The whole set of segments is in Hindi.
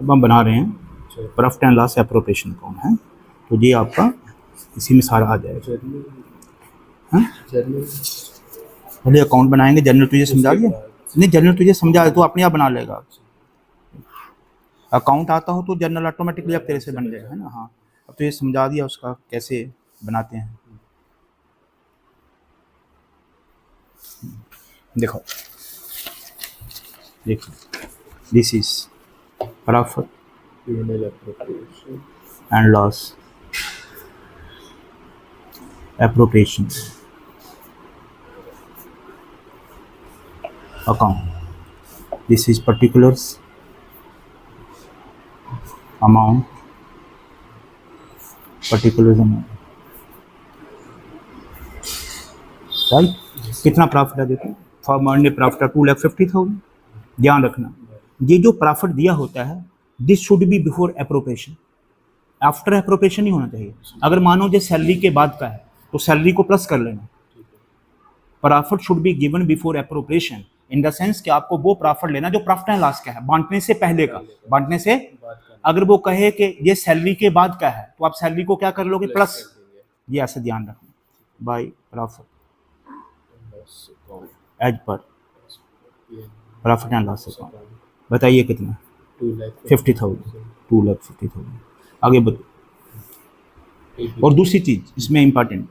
अब हम बना रहे हैं profit and loss appropriation account है, तो ये आपका इसी में सारा आ जाएगा। हाँ, पहले अकाउंट बनाएंगे, जनरल तुझे समझा दिया नहीं, जनरल तुझे समझा तो अपने आप बना लेगा। अकाउंट आता हो तो जनरल ऑटोमेटिकली अब तेरे से बन जाएगा, है ना। हाँ, अब तुझे समझा दिया उसका कैसे बनाते हैं। देखो देखो, this is profit and loss appropriation account. This is particulars, amount, particulars amount, right? कितना प्रॉफिट है देखो, फॉर्मर ने प्रॉफिट 2,50,000। ध्यान रखना, ये जो प्रॉफिट दिया होता है this should be before appropriation, after appropriation नहीं होना चाहिए। अगर मानो जो सैलरी के बाद का है तो सैलरी को प्लस कर लेना। Profit should be given before appropriation in the sense कि आपको वो प्रॉफिट लेना जो प्रॉफिट एंड लॉस का है, बांटने से पहले का, बांटने से। अगर वो कहे कि ये सैलरी के बाद का है तो आप सैलरी को क्या कर लोगे, प्लस। ये ऐसे ध्यान रखना, by profit as per profit and loss account. बताइए कितना, 50,000, 2,50,000। आगे बताओ। और दूसरी चीज इसमें important,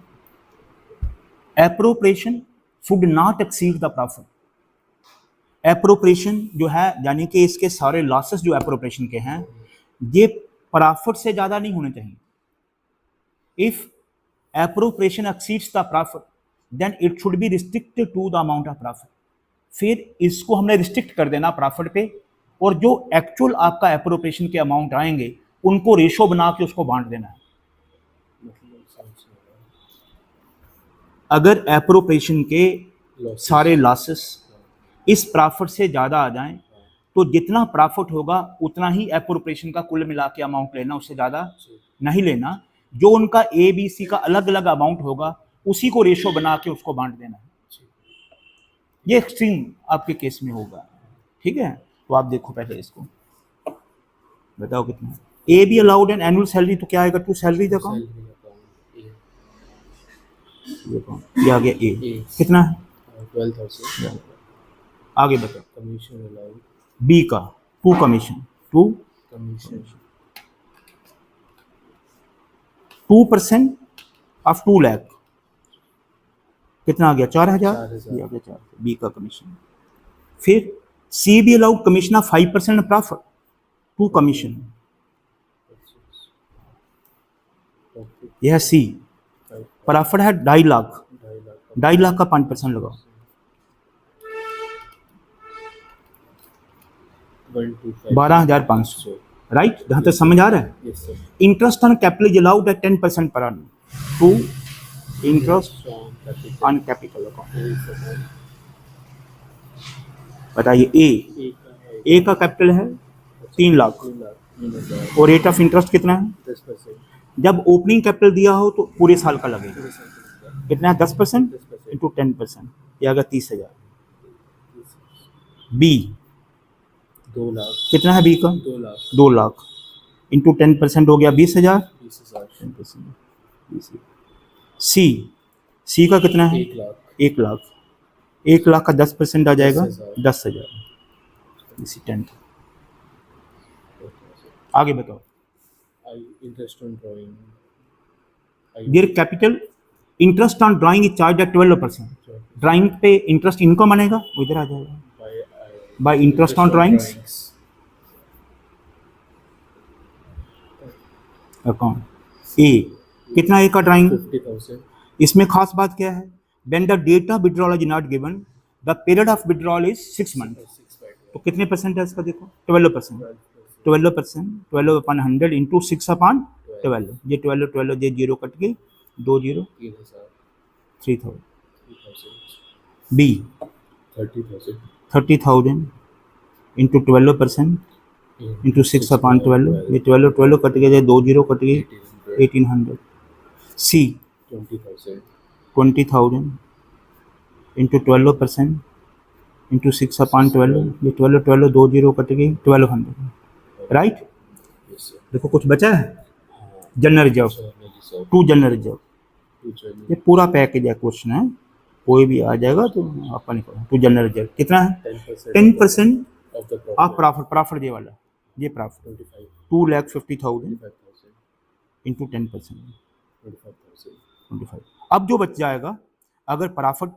appropriation should not exceed the profit. Appropriation जो है यानी कि इसके सारे लॉसेस जो एप्रोप्रिएशन के हैं ये प्रॉफिट से ज्यादा नहीं होने चाहिए। If appropriation exceeds the profit then it should be restricted to the amount of profit. फिर इसको हमने रिस्ट्रिक्ट कर देना प्रॉफिट पे, और जो एक्चुअल आपका एप्रोप्रिएशन के अमाउंट आएंगे उनको रेशो बना के उसको बांट देना है। अगर एप्रोप्रिएशन के सारे लॉसेस इस प्रॉफिट से ज़्यादा आ जाएं तो जितना प्रॉफिट होगा उतना ही एप्रोप्रिएशन का कुल मिला के अमाउंट लेना, उससे ज़्यादा नहीं लेना। जो उनका ए बी सी का अलग अलग अमाउंट होगा उसी को रेशो बना के उसको बांट देना है। ये एक्सट्रीम आपके केस में होगा, ठीक है। तो आप देखो पहले इसको बताओ कितना। A be allowed an annual salary, तो क्या आएगा, टू सैलरी अकाउंट। ये आ गया ए, कितना है 12,000। आगे बताओ, कमीशन अलाउड बी का 2 कमीशन, 2% ऑफ 2 लाख, कितना आ गया 4,000। ये आ गया 4 बी का कमीशन। फिर C B allowed commission of 5% profit, 2 commission. यह सी प्रॉफिट है 2.5 लाख, 2.5 लाख का 5% लगाओ, 12,500, राइट। जहां तक समझ आ रहा है। Interest on capital is allowed at 10% per annum to interest on capital account. बताइए ए का कैपिटल है 3 लाख और रेट ऑफ इंटरेस्ट कितना है 10%। जब ओपनिंग कैपिटल दिया हो तो पूरे साल का लगेगा, कितना है 10% इंटू 10%, ये आएगा 30,000। बी 2 लाख, कितना है बी का 2 लाख इंटू 10% हो गया 20,000। सी का कितना है 1 लाख, 1 लाख का 10% आ जाएगा 10,000। इसी 10। आगे बताओ। Interest on drawing, there capital interest on drawing is charge at 12%। Drawing पे इंटरेस्ट इनकम बनेगा, वो इधर आ जाएगा by interest on drawings account. ए कितना ए का ड्राइंग 50,000। इसमें खास बात क्या है, when the date of withdrawal is not given the period of withdrawal is 6 month. तो कितने परसेंट है इसका देखो 12%, 12 अपन 100 इंटू 6/12। ये 12 ये 0 कट गई, 2 0 3,000। बी 30,000 इंटू 12% इंटू 6/12, ये 12 कट गया, 2 0 कट गई, 1800। सी 20,000 इंटू 12% इंटू 6/12, ये 12 2 0 कट गई, 1200। राइट। Yes, sir. देखो कुछ बचा है, हाँ, general reserve, general reserve, to general reserve, to general ये पूरा पैकेज है, क्वेश्चन है, कोई भी आ जाएगा तो अपन टू जनरल रिजर्व कितना है, 10% 10% of the of profit. Profit, ये वाला, ये प्रॉफिट 25, 2,50,000 25,000, इंटू 10%, 25,000. 25। अब जो बच जाएगा, अगर प्रॉफिट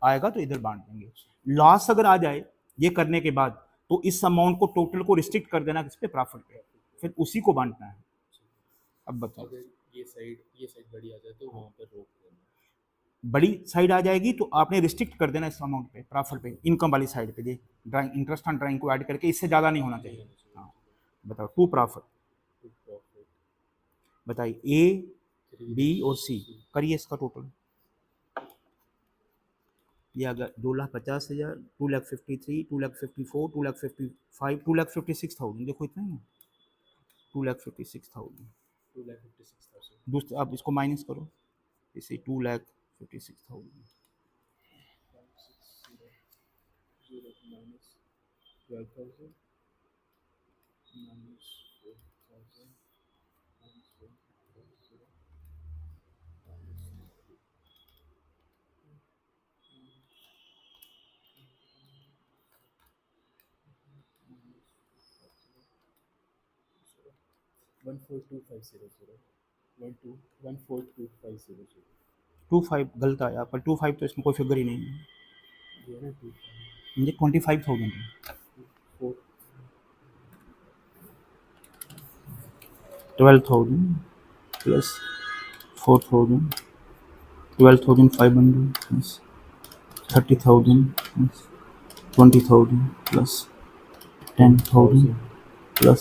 आएगा तो इधर बांट देंगे, लॉस अगर आ जाए ये करने के बाद तो इस अमाउंट को टोटल को रिस्ट्रिक्ट कर देना किस पे, प्रॉफिट पे, फिर उसी को बांटना है। अब बताओ, अगर ये साइड बड़ी आ जाए तो वहाँ पर रोक देना. बड़ी साइड आ जाएगी तो आपने रिस्ट्रिक्ट कर देना इस अमाउंट पे, प्रॉफिट पे, इनकम वाली साइड पे, ये ड्राइंग इंटरेस्ट ऑन ड्राइंग को ऐड करके, इससे ज़्यादा नहीं होना चाहिए। हाँ बताओ, टू प्रॉफिट, To profit. बताइए ए, 3, बी और सी, करिए इसका टोटल। ये अगर 2,50,000, 2,53,000, 2,54,000, 2,55,000, 2,56,000, देखो इतना ही है, 2,56,000। 2,56,000. दूसरा आप इसको माइनस करो, इसे 2,56,000 0 minus 12,000 minus 4,000 minus 1,000 142500 142500. 25 गलत आया, पर 25 तो इसमें कोई फिगर ही नहीं है, ये ना 2 ये 25,000 है। 4 12,000 plus 4,000, 12,500 plus 30,000 plus 20,000 plus 10,000 plus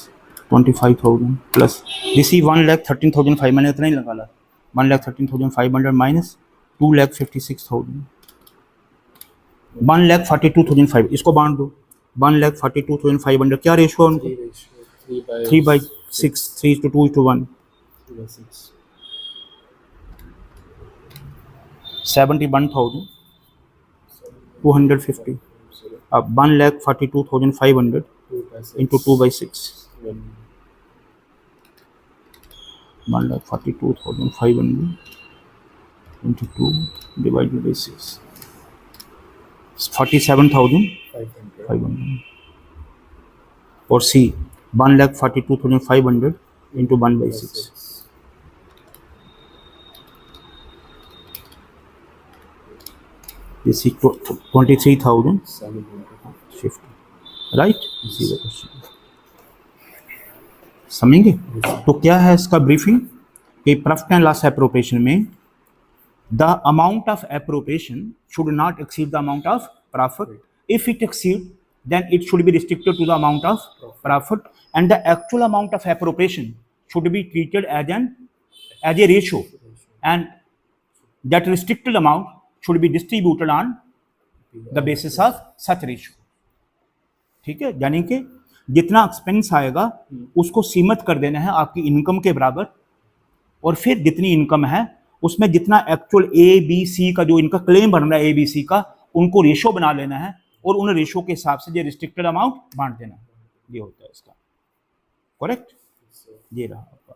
25,000 plus this 1,13,500, इतना ही लगा ला, 1,13,500 माइनस 2,56,000, 1,42,500, इसको बांट दो, 1,42,500, क्या रेशो है उनको, 3/6, 3:2:1, 3/6. 71,250, अब 1,42,500 इंटू 2/6, 1,42,500 into 2 divided by 6, 47,500, और C 1,42,500 into 1/6, this is 23,050, right. समझेंगे। तो क्या है इसका ब्रीफिंग कि प्रॉफिट एंड लॉस एप्रोप्रिएशन में the amount of appropriation should not exceed the amount of profit. If it exceeds, then it should be restricted to the amount of profit, and the actual amount of appropriation should be treated as a ratio, and that restricted amount should be distributed on the basis of such ratio. ठीक है, यानी कि जितना एक्सपेंस आएगा उसको सीमित कर देना है आपकी इनकम के बराबर, और फिर जितनी इनकम है उसमें जितना एक्चुअल ए बी सी का जो इनका क्लेम बन रहा है ए बी सी का, उनको रेशो बना लेना है और उन रेशो के हिसाब से ये रिस्ट्रिक्टेड अमाउंट बांट देना है। ये होता है इसका, करेक्ट। ये रहा आपका।